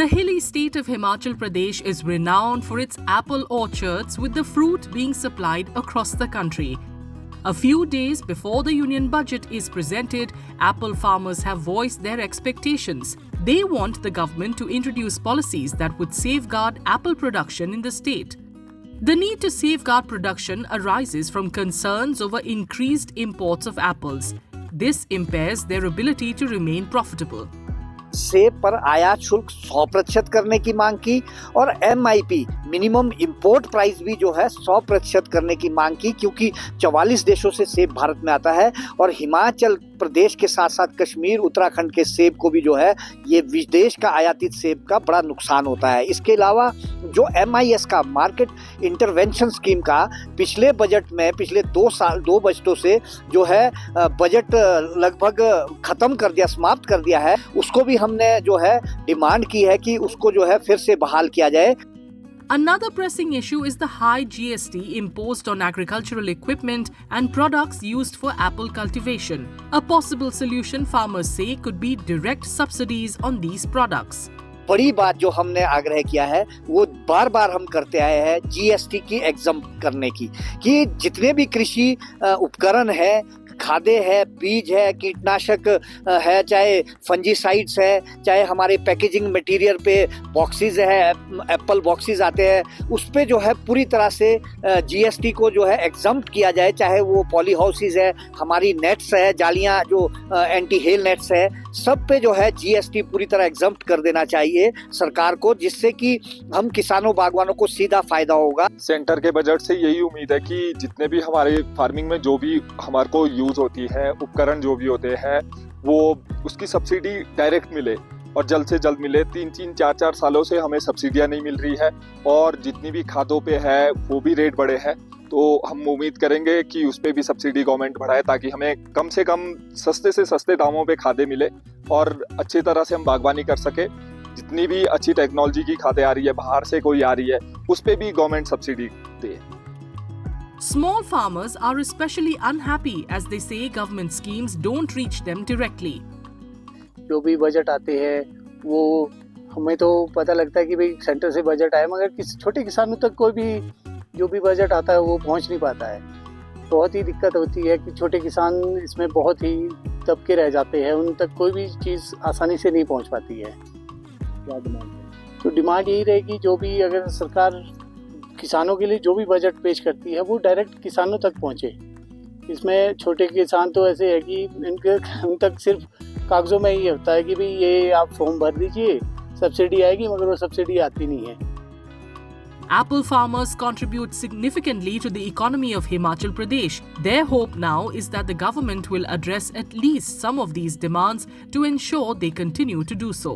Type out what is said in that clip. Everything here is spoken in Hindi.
The hilly state of Himachal Pradesh is renowned for its apple orchards, with the fruit being supplied across the country. A few days before the union budget is presented, apple farmers have voiced their expectations. They want the government to introduce policies that would safeguard apple production in the state. The need to safeguard production arises from concerns over increased imports of apples. This impairs their ability to remain profitable. सेब पर आयात शुल्क 100% करने की मांग की और MIP मिनिमम इंपोर्ट प्राइस भी जो है 100% करने की मांग की, क्योंकि 44 देशों से सेब भारत में आता है और हिमाचल प्रदेश के साथ साथ कश्मीर, उत्तराखंड के सेब को भी जो है ये विदेश का आयातित सेब का बड़ा नुकसान होता है। इसके अलावा जो MIS का मार्केट इंटरवेंशन स्कीम का पिछले बजट में पिछले 2 बजटों से जो है बजट लगभग खत्म कर दिया, समाप्त कर दिया है, उसको भी हमने जो है डिमांड की है कि उसको जो है फिर से बहाल किया जाए। Another pressing issue is the high GST imposed on agricultural equipment and products used for apple cultivation. A possible solution, farmers say, could be direct subsidies on these products. बड़ी बात जो हमने आग्रह किया है वो बार बार हम करते आए हैं GST की एग्जम करने की, कि जितने भी कृषि उपकरण है, खादें है, बीज है, कीटनाशक है, चाहे फंजीसाइड्स है, चाहे हमारे पैकेजिंग मटेरियल पे बॉक्सेस है, एप्पल बॉक्सेस आते हैं, उस पे जो है पूरी तरह से GST को जो है एग्जम्प्ट किया जाए। चाहे वो पॉली हाउसेस है, हमारी नेट्स है, जालियां जो एंटी हेल नेट्स है, सब पे जो है GST पूरी तरह एग्जम्प्ट कर देना चाहिए सरकार को, जिससे कि हम किसानों बागवानों को सीधा फायदा होगा। सेंटर के बजट से यही उम्मीद है कि जितने भी हमारे फार्मिंग में जो भी हमारे को यूज होती है, उपकरण जो भी होते हैं, वो उसकी सब्सिडी डायरेक्ट मिले और जल्द से जल्द मिले। 3-3, 4-4 सालों से हमें सब्सिडियां नहीं मिल रही है और जितनी भी खादों पे है वो भी रेट बढ़े हैं, तो हम उम्मीद करेंगे कि उस पे भी सब्सिडी गवर्नमेंट बढ़ाए, ताकि हमें कम से कम सस्ते से सस्ते दामों पे खादें मिले और अच्छी तरह से हम बागवानी कर सके। जितनी भी अच्छी टेक्नोलॉजी की खादें आ रही है, बाहर से कोई आ रही है, उस पे भी government subsidy they. Small farmers are especially unhappy as they say government schemes don't reach them directly. जो भी बजट आते हैं वो हमें तो पता लगता है कि भाई सेंटर से बजट आए, मगर किसी छोटे किसानों तक कोई भी जो भी बजट आता है वो पहुंच नहीं पाता है। बहुत ही दिक्कत होती है कि छोटे किसान इसमें बहुत ही दबके रह जाते हैं, उन तक कोई भी चीज़ आसानी से नहीं पहुंच पाती है। क्या डिमांड है? तो डिमांड यही रहेगी, जो भी अगर सरकार किसानों के लिए जो भी बजट पेश करती है वो डायरेक्ट किसानों तक पहुंचे। इसमें छोटे किसान तो ऐसे है कि उन तक सिर्फ कागजों में ही होता है कि भाई ये आप फॉर्म भर दीजिए, सब्सिडी आएगी, मगर वो सब्सिडी आती नहीं है। Apple farmers contribute significantly to the economy of Himachal Pradesh. Their hope now is that the government will address at least some of these demands to ensure they continue to do so.